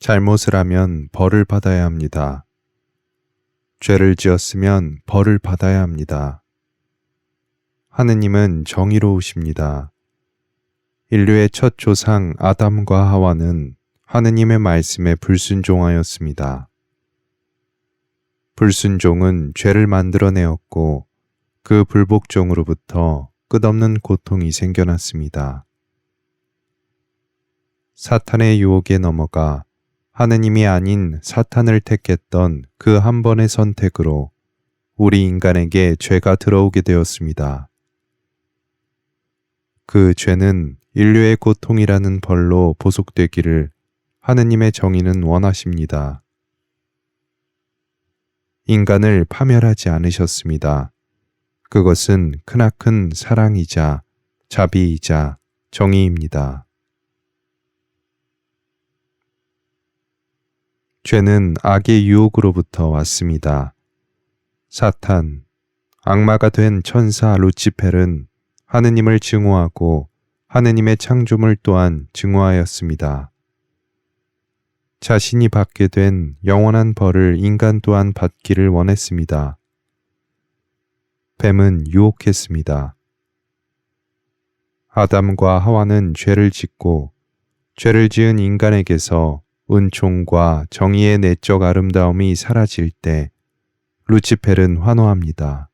잘못을 하면 벌을 받아야 합니다. 죄를 지었으면 벌을 받아야 합니다. 하느님은 정의로우십니다. 인류의 첫 조상 아담과 하와는 하느님의 말씀에 불순종하였습니다. 불순종은 죄를 만들어내었고 그 불복종으로부터 끝없는 고통이 생겨났습니다. 사탄의 유혹에 넘어가 하느님이 아닌 사탄을 택했던 그 한 번의 선택으로 우리 인간에게 죄가 들어오게 되었습니다. 그 죄는 인류의 고통이라는 벌로 보속되기를 하느님의 정의는 원하십니다. 인간을 파멸하지 않으셨습니다. 그것은 크나큰 사랑이자 자비이자 정의입니다. 죄는 악의 유혹으로부터 왔습니다. 사탄, 악마가 된 천사 루치펠은 하느님을 증오하고 하느님의 창조물 또한 증오하였습니다. 자신이 받게 된 영원한 벌을 인간 또한 받기를 원했습니다. 뱀은 유혹했습니다. 아담과 하와는 죄를 짓고 죄를 지은 인간에게서 은총과 정의의 내적 아름다움이 사라질 때 루치펠은 환호합니다.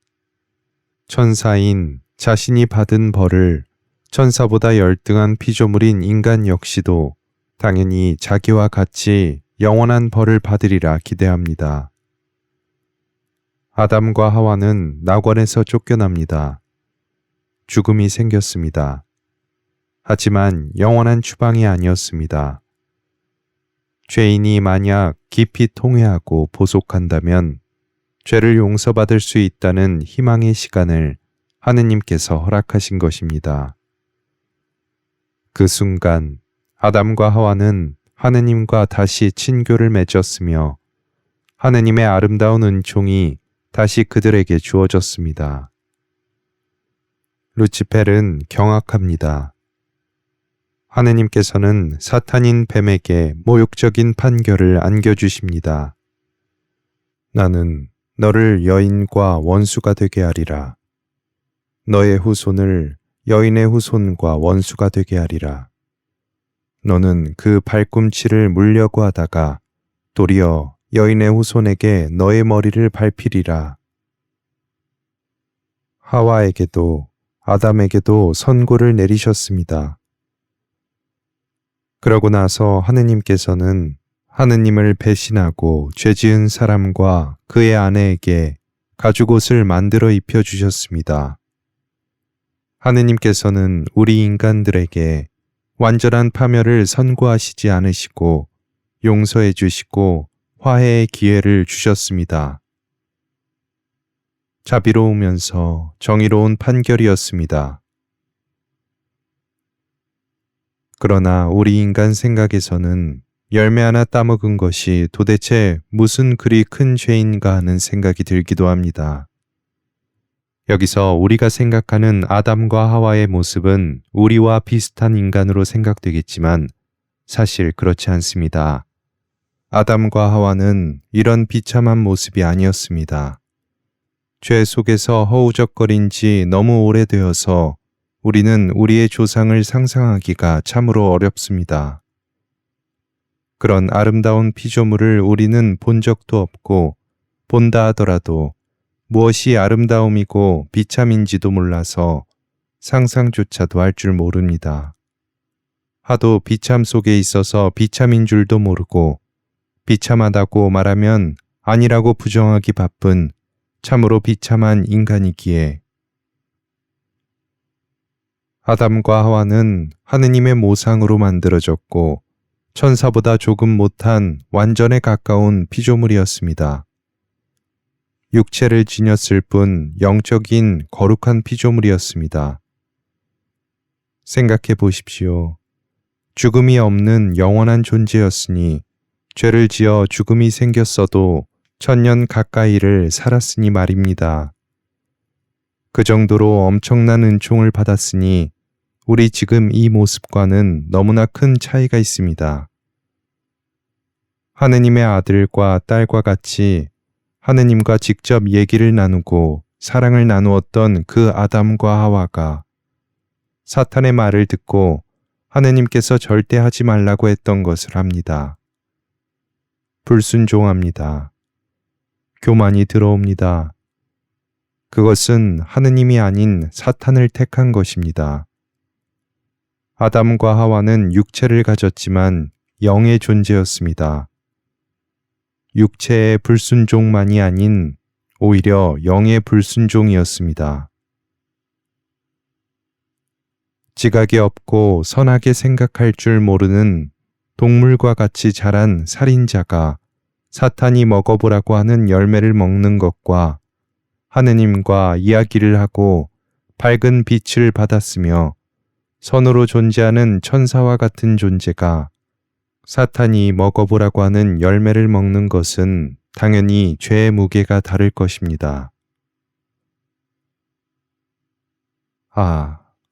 천사인 자신이 받은 벌을 천사보다 열등한 피조물인 인간 역시도 당연히 자기와 같이 영원한 벌을 받으리라 기대합니다. 아담과 하와는 낙원에서 쫓겨납니다. 죽음이 생겼습니다. 하지만 영원한 추방이 아니었습니다. 죄인이 만약 깊이 통회하고 보속한다면 죄를 용서받을 수 있다는 희망의 시간을 하느님께서 허락하신 것입니다. 그 순간 아담과 하와는 하느님과 다시 친교를 맺었으며 하느님의 아름다운 은총이 다시 그들에게 주어졌습니다. 루치펠은 경악합니다. 하느님께서는 사탄인 뱀에게 모욕적인 판결을 안겨주십니다. 나는 너를 여인과 원수가 되게 하리라. 너의 후손을 여인의 후손과 원수가 되게 하리라. 너는 그 발꿈치를 물려고 하다가 도리어 여인의 후손에게 너의 머리를 밟히리라. 하와에게도 아담에게도 선고를 내리셨습니다. 그러고 나서 하느님께서는 하느님을 배신하고 죄지은 사람과 그의 아내에게 가죽옷을 만들어 입혀주셨습니다. 하느님께서는 우리 인간들에게 완전한 파멸을 선고하시지 않으시고 용서해 주시고 화해의 기회를 주셨습니다. 자비로우면서 정의로운 판결이었습니다. 그러나 우리 인간 생각에서는 열매 하나 따먹은 것이 도대체 무슨 그리 큰 죄인가 하는 생각이 들기도 합니다. 여기서 우리가 생각하는 아담과 하와의 모습은 우리와 비슷한 인간으로 생각되겠지만 사실 그렇지 않습니다. 아담과 하와는 이런 비참한 모습이 아니었습니다. 죄 속에서 허우적거린 지 너무 오래되어서 우리는 우리의 조상을 상상하기가 참으로 어렵습니다. 그런 아름다운 피조물을 우리는 본 적도 없고 본다 하더라도 무엇이 아름다움이고 비참인지도 몰라서 상상조차도 할 줄 모릅니다. 하도 비참 속에 있어서 비참인 줄도 모르고 비참하다고 말하면 아니라고 부정하기 바쁜 참으로 비참한 인간이기에 아담과 하와는 하느님의 모상으로 만들어졌고 천사보다 조금 못한 완전에 가까운 피조물이었습니다. 육체를 지녔을 뿐 영적인 거룩한 피조물이었습니다. 생각해 보십시오. 죽음이 없는 영원한 존재였으니 죄를 지어 죽음이 생겼어도 1000년 가까이를 살았으니 말입니다. 그 정도로 엄청난 은총을 받았으니 우리 지금 이 모습과는 너무나 큰 차이가 있습니다. 하느님의 아들과 딸과 같이 하느님과 직접 얘기를 나누고 사랑을 나누었던 그 아담과 하와가 사탄의 말을 듣고 하느님께서 절대 하지 말라고 했던 것을 합니다. 불순종합니다. 교만이 들어옵니다. 그것은 하느님이 아닌 사탄을 택한 것입니다. 아담과 하와는 육체를 가졌지만 영의 존재였습니다. 육체의 불순종만이 아닌 오히려 영의 불순종이었습니다. 지각이 없고 선하게 생각할 줄 모르는 동물과 같이 자란 살인자가 사탄이 먹어보라고 하는 열매를 먹는 것과 하느님과 이야기를 하고 밝은 빛을 받았으며 선으로 존재하는 천사와 같은 존재가 사탄이 먹어보라고 하는 열매를 먹는 것은 당연히 죄의 무게가 다를 것입니다.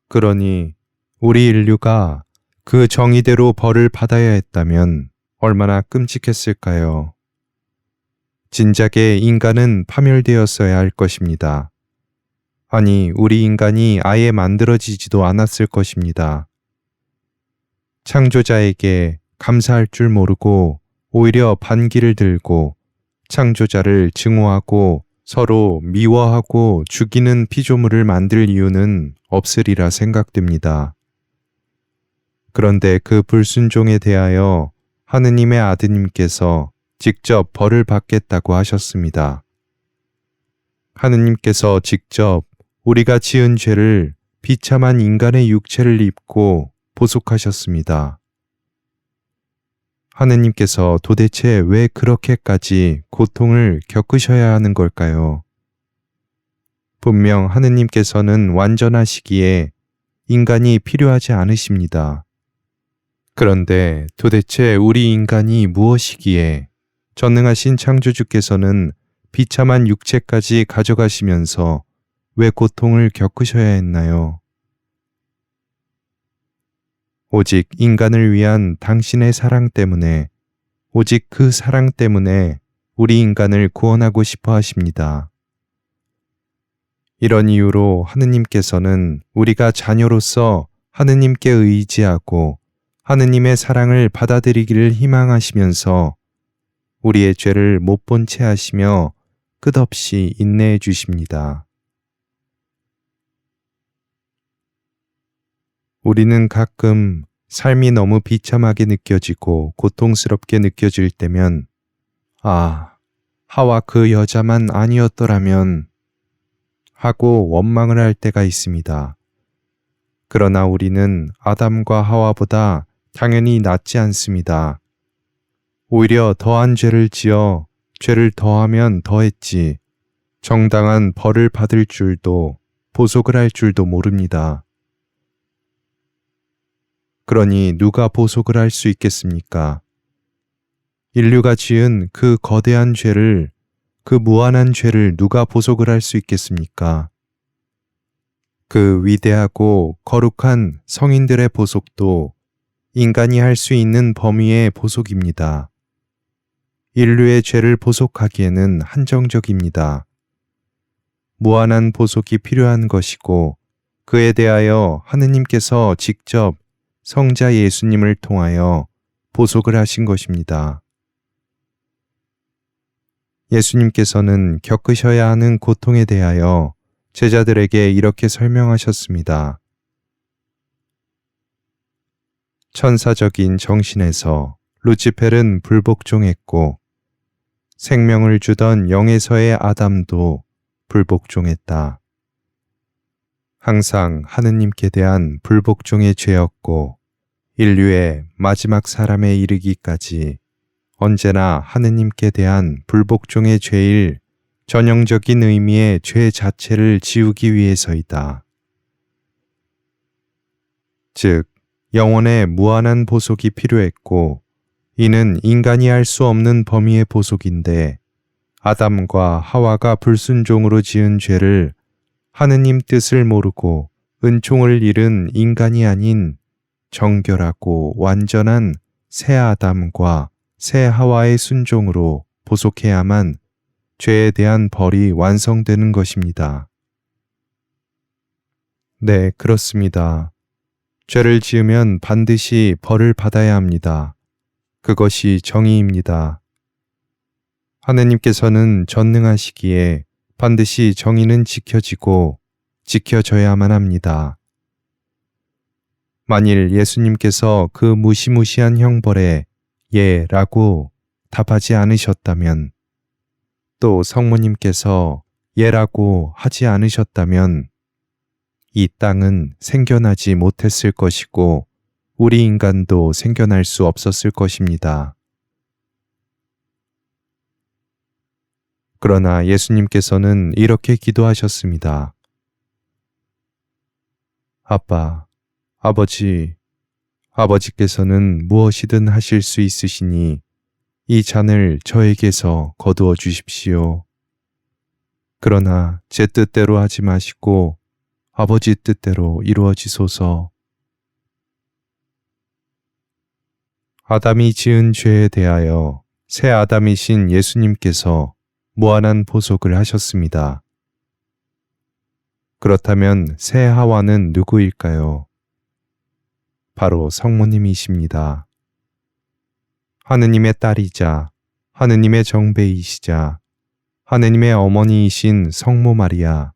그러니 우리 인류가 그 정의대로 벌을 받아야 했다면 얼마나 끔찍했을까요? 진작에 인간은 파멸되었어야 할 것입니다. 아니, 우리 인간이 아예 만들어지지도 않았을 것입니다. 창조자에게 감사할 줄 모르고 오히려 반기를 들고 창조자를 증오하고 서로 미워하고 죽이는 피조물을 만들 이유는 없으리라 생각됩니다. 그런데 그 불순종에 대하여 하느님의 아드님께서 직접 벌을 받겠다고 하셨습니다. 하느님께서 직접 우리가 지은 죄를 비참한 인간의 육체를 입고 보속하셨습니다. 하느님께서 도대체 왜 그렇게까지 고통을 겪으셔야 하는 걸까요? 분명 하느님께서는 완전하시기에 인간이 필요하지 않으십니다. 그런데 도대체 우리 인간이 무엇이기에 전능하신 창조주께서는 비참한 육체까지 가져가시면서 왜 고통을 겪으셔야 했나요? 오직 인간을 위한 당신의 사랑 때문에, 오직 그 사랑 때문에 우리 인간을 구원하고 싶어 하십니다. 이런 이유로 하느님께서는 우리가 자녀로서 하느님께 의지하고 하느님의 사랑을 받아들이기를 희망하시면서 우리의 죄를 못 본 채 하시며 끝없이 인내해 주십니다. 우리는 가끔 삶이 너무 비참하게 느껴지고 고통스럽게 느껴질 때면 하와 그 여자만 아니었더라면 하고 원망을 할 때가 있습니다. 그러나 우리는 아담과 하와보다 당연히 낫지 않습니다. 오히려 더한 죄를 지어 죄를 더하면 더했지 정당한 벌을 받을 줄도 보속을 할 줄도 모릅니다. 그러니 누가 보속을 할 수 있겠습니까? 인류가 지은 그 거대한 죄를, 그 무한한 죄를 누가 보속을 할 수 있겠습니까? 그 위대하고 거룩한 성인들의 보속도 인간이 할 수 있는 범위의 보속입니다. 인류의 죄를 보속하기에는 한정적입니다. 무한한 보속이 필요한 것이고 그에 대하여 하느님께서 직접 성자 예수님을 통하여 보속을 하신 것입니다. 예수님께서는 겪으셔야 하는 고통에 대하여 제자들에게 이렇게 설명하셨습니다. 천사적인 정신에서 루치펠은 불복종했고 생명을 주던 영에서의 아담도 불복종했다. 항상 하느님께 대한 불복종의 죄였고 인류의 마지막 사람에 이르기까지 언제나 하느님께 대한 불복종의 죄일 전형적인 의미의 죄 자체를 지우기 위해서이다. 즉, 영혼의 무한한 보속이 필요했고 이는 인간이 할 수 없는 범위의 보속인데 아담과 하와가 불순종으로 지은 죄를 하느님 뜻을 모르고 은총을 잃은 인간이 아닌 정결하고 완전한 새 아담과 새 하와의 순종으로 보속해야만 죄에 대한 벌이 완성되는 것입니다. 네, 그렇습니다. 죄를 지으면 반드시 벌을 받아야 합니다. 그것이 정의입니다. 하느님께서는 전능하시기에 반드시 정의는 지켜지고 지켜져야만 합니다. 만일 예수님께서 그 무시무시한 형벌에 예라고 답하지 않으셨다면, 또 성모님께서 예라고 하지 않으셨다면 이 땅은 생겨나지 못했을 것이고 우리 인간도 생겨날 수 없었을 것입니다. 그러나 예수님께서는 이렇게 기도하셨습니다. 아빠, 아버지께서는 무엇이든 하실 수 있으시니 이 잔을 저에게서 거두어 주십시오. 그러나 제 뜻대로 하지 마시고 아버지 뜻대로 이루어지소서. 아담이 지은 죄에 대하여 새 아담이신 예수님께서 무한한 보속을 하셨습니다. 그렇다면 새 하와는 누구일까요? 바로 성모님이십니다. 하느님의 딸이자 하느님의 정배이시자 하느님의 어머니이신 성모 마리아.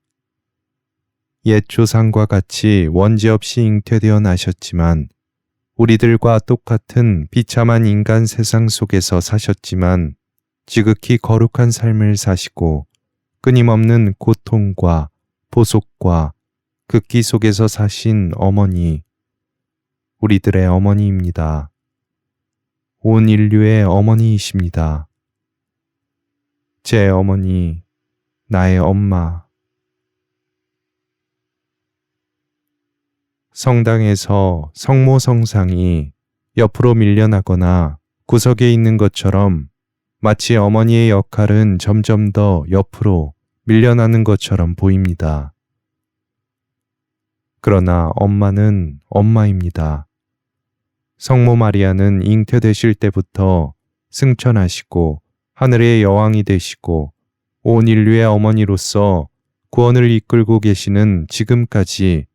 옛 조상과 같이 원죄 없이 잉태되어 나셨지만 우리들과 똑같은 비참한 인간 세상 속에서 사셨지만 지극히 거룩한 삶을 사시고 끊임없는 고통과 보속과 극기 속에서 사신 어머니, 우리들의 어머니입니다. 온 인류의 어머니이십니다. 제 어머니, 나의 엄마. 성당에서 성모 성상이 옆으로 밀려나거나 구석에 있는 것처럼 마치 어머니의 역할은 점점 더 옆으로 밀려나는 것처럼 보입니다. 그러나 엄마는 엄마입니다. 성모 마리아는 잉태되실 때부터 승천하시고 하늘의 여왕이 되시고 온 인류의 어머니로서 구원을 이끌고 계시는 지금까지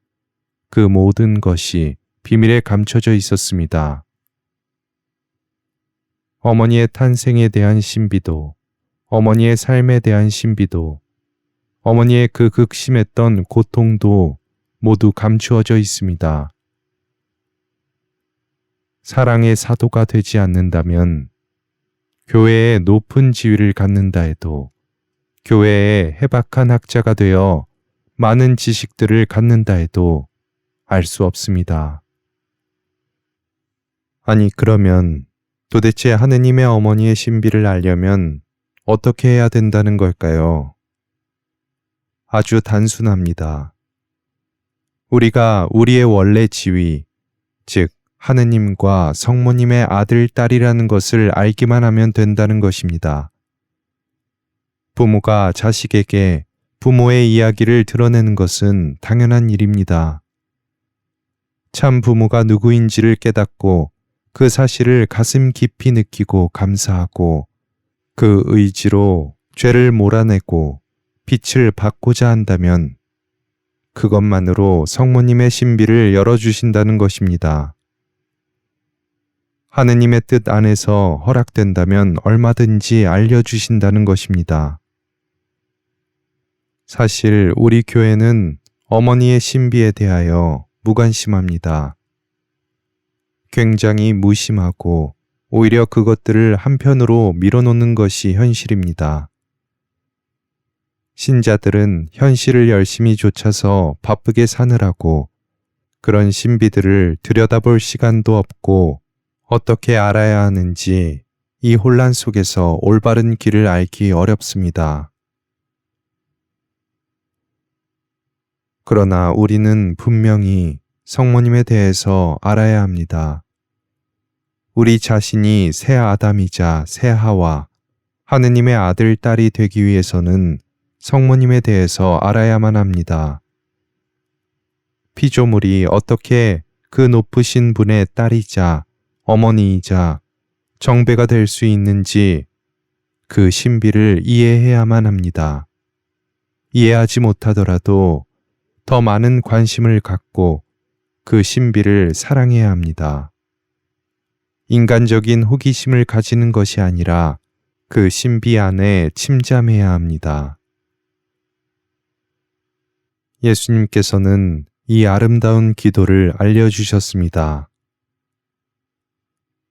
그 모든 것이 비밀에 감춰져 있었습니다. 어머니의 탄생에 대한 신비도, 어머니의 삶에 대한 신비도, 어머니의 그 극심했던 고통도 모두 감추어져 있습니다. 사랑의 사도가 되지 않는다면 교회에 높은 지위를 갖는다 해도, 교회에 해박한 학자가 되어 많은 지식들을 갖는다 해도 알 수 없습니다. 아니, 그러면 도대체 하느님의 어머니의 신비를 알려면 어떻게 해야 된다는 걸까요? 아주 단순합니다. 우리가 우리의 원래 지위, 즉 하느님과 성모님의 아들, 딸이라는 것을 알기만 하면 된다는 것입니다. 부모가 자식에게 부모의 이야기를 드러내는 것은 당연한 일입니다. 참 부모가 누구인지를 깨닫고 그 사실을 가슴 깊이 느끼고 감사하고 그 의지로 죄를 몰아내고 빛을 받고자 한다면 그것만으로 성모님의 신비를 열어주신다는 것입니다. 하느님의 뜻 안에서 허락된다면 얼마든지 알려주신다는 것입니다. 사실 우리 교회는 어머니의 신비에 대하여 무관심합니다. 굉장히 무심하고 오히려 그것들을 한편으로 밀어놓는 것이 현실입니다. 신자들은 현실을 열심히 좇아서 바쁘게 사느라고 그런 신비들을 들여다볼 시간도 없고 어떻게 알아야 하는지 이 혼란 속에서 올바른 길을 알기 어렵습니다. 그러나 우리는 분명히 성모님에 대해서 알아야 합니다. 우리 자신이 새 아담이자 새 하와, 하느님의 아들, 딸이 되기 위해서는 성모님에 대해서 알아야만 합니다. 피조물이 어떻게 그 높으신 분의 딸이자 어머니이자 정배가 될 수 있는지 그 신비를 이해해야만 합니다. 이해하지 못하더라도 더 많은 관심을 갖고 그 신비를 사랑해야 합니다. 인간적인 호기심을 가지는 것이 아니라 그 신비 안에 침잠해야 합니다. 예수님께서는 이 아름다운 기도를 알려주셨습니다.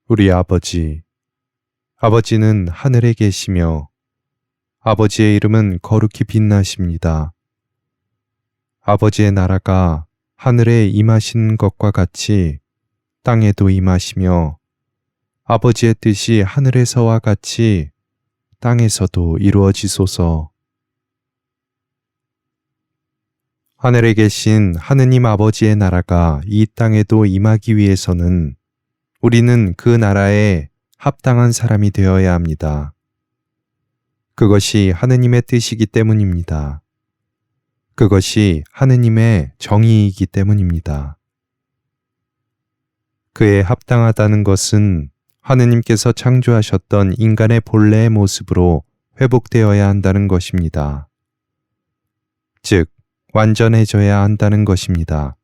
우리 아버지, 아버지는 하늘에 계시며 아버지의 이름은 거룩히 빛나십니다. 아버지의 나라가 하늘에 임하신 것과 같이 땅에도 임하시며 아버지의 뜻이 하늘에서와 같이 땅에서도 이루어지소서. 하늘에 계신 하느님 아버지의 나라가 이 땅에도 임하기 위해서는 우리는 그 나라에 합당한 사람이 되어야 합니다. 그것이 하느님의 뜻이기 때문입니다. 그것이 하느님의 정의이기 때문입니다. 그에 합당하다는 것은 하느님께서 창조하셨던 인간의 본래의 모습으로 회복되어야 한다는 것입니다. 즉, 완전해져야 한다는 것입니다.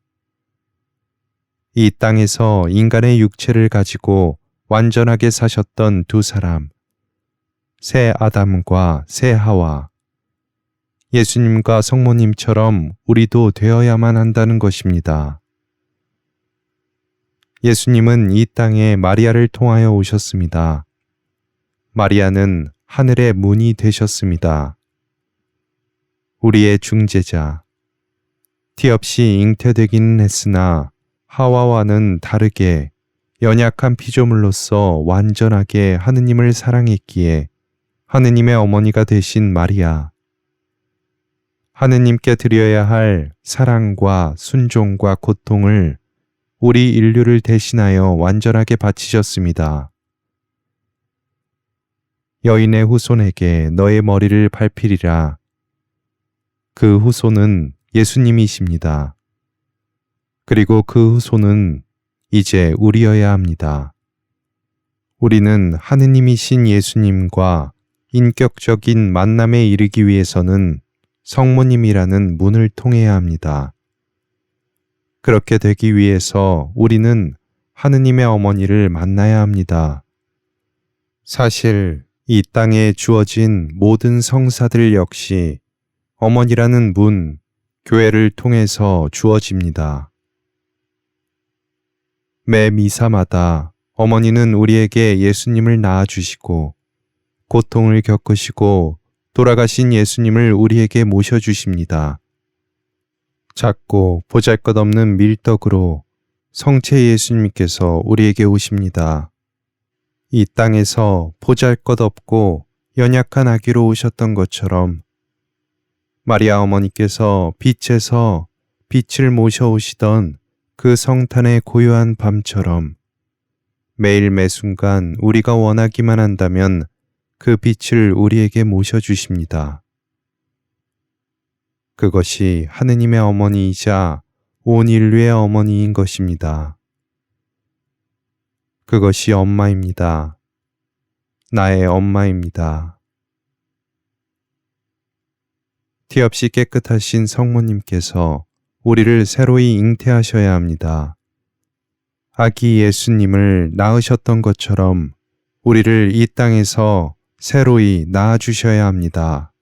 이 땅에서 인간의 육체를 가지고 완전하게 사셨던 두 사람, 새 아담과 새 하와, 예수님과 성모님처럼 우리도 되어야만 한다는 것입니다. 예수님은 이 땅에 마리아를 통하여 오셨습니다. 마리아는 하늘의 문이 되셨습니다. 우리의 중재자, 티 없이 잉태되기는 했으나 하와와는 다르게 연약한 피조물로서 완전하게 하느님을 사랑했기에 하느님의 어머니가 되신 마리아, 하느님께 드려야 할 사랑과 순종과 고통을 우리 인류를 대신하여 완전하게 바치셨습니다. 여인의 후손에게 너의 머리를 밟히리라. 그 후손은 예수님이십니다. 그리고 그 후손은 이제 우리여야 합니다. 우리는 하느님이신 예수님과 인격적인 만남에 이르기 위해서는 성모님이라는 문을 통해야 합니다. 그렇게 되기 위해서 우리는 하느님의 어머니를 만나야 합니다. 사실 이 땅에 주어진 모든 성사들 역시 어머니라는 문, 교회를 통해서 주어집니다. 매 미사마다 어머니는 우리에게 예수님을 낳아주시고 고통을 겪으시고 돌아가신 예수님을 우리에게 모셔주십니다. 작고 보잘것없는 밀떡으로 성체 예수님께서 우리에게 오십니다. 이 땅에서 보잘것없고 연약한 아기로 오셨던 것처럼 마리아 어머니께서 빛에서 빛을 모셔오시던 그 성탄의 고요한 밤처럼 매일 매순간 우리가 원하기만 한다면 그 빛을 우리에게 모셔주십니다. 그것이 하느님의 어머니이자 온 인류의 어머니인 것입니다. 그것이 엄마입니다. 나의 엄마입니다. 티 없이 깨끗하신 성모님께서 우리를 새로이 잉태하셔야 합니다. 아기 예수님을 낳으셨던 것처럼 우리를 이 땅에서 새로이 낳아주셔야 합니다.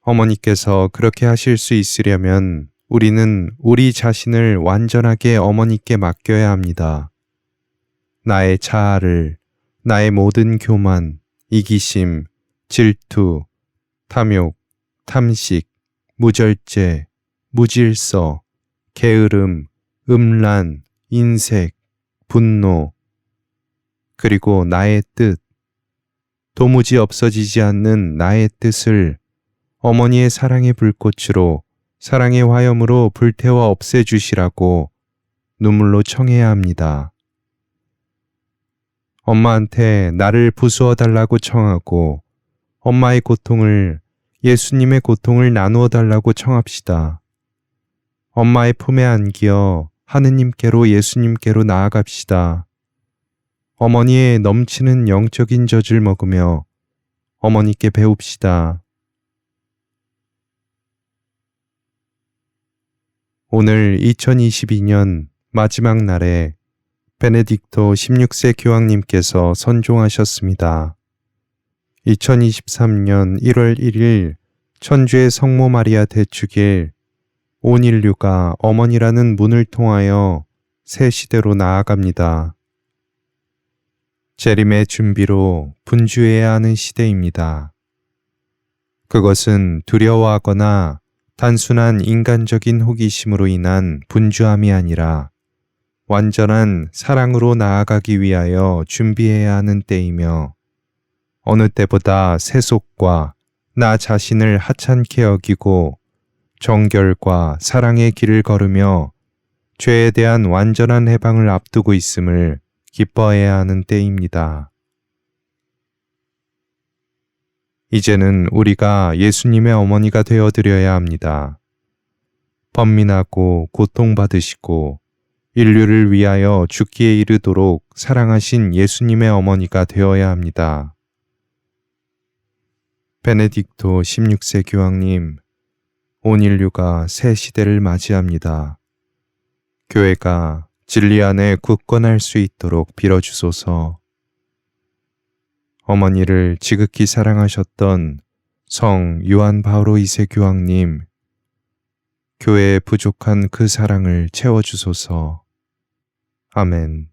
어머니께서 그렇게 하실 수 있으려면 우리는 우리 자신을 완전하게 어머니께 맡겨야 합니다. 나의 자아를, 나의 모든 교만, 이기심, 질투, 탐욕, 탐식, 무절제, 무질서, 게으름, 음란, 인색, 분노, 그리고 나의 뜻, 도무지 없어지지 않는 나의 뜻을 어머니의 사랑의 불꽃으로, 사랑의 화염으로 불태워 없애주시라고 눈물로 청해야 합니다. 엄마한테 나를 부수어 달라고 청하고 엄마의 고통을, 예수님의 고통을 나누어 달라고 청합시다. 엄마의 품에 안기어 하느님께로, 예수님께로 나아갑시다. 어머니의 넘치는 영적인 젖을 먹으며 어머니께 배웁시다. 오늘 2022년 마지막 날에 베네딕토 16세 교황님께서 선종하셨습니다. 2023년 1월 1일 천주의 성모 마리아 대축일 온 인류가 어머니라는 문을 통하여 새 시대로 나아갑니다. 재림의 준비로 분주해야 하는 시대입니다. 그것은 두려워하거나 단순한 인간적인 호기심으로 인한 분주함이 아니라 완전한 사랑으로 나아가기 위하여 준비해야 하는 때이며 어느 때보다 세속과 나 자신을 하찮게 여기고 정결과 사랑의 길을 걸으며 죄에 대한 완전한 해방을 앞두고 있음을 기뻐해야 하는 때입니다. 이제는 우리가 예수님의 어머니가 되어드려야 합니다. 번민하고 고통받으시고 인류를 위하여 죽기에 이르도록 사랑하신 예수님의 어머니가 되어야 합니다. 베네딕토 16세 교황님, 온 인류가 새 시대를 맞이합니다. 교회가 진리 안에 굳건할 수 있도록 빌어주소서. 어머니를 지극히 사랑하셨던 성 요한 바오로 2세 교황님, 교회에 부족한 그 사랑을 채워주소서. 아멘.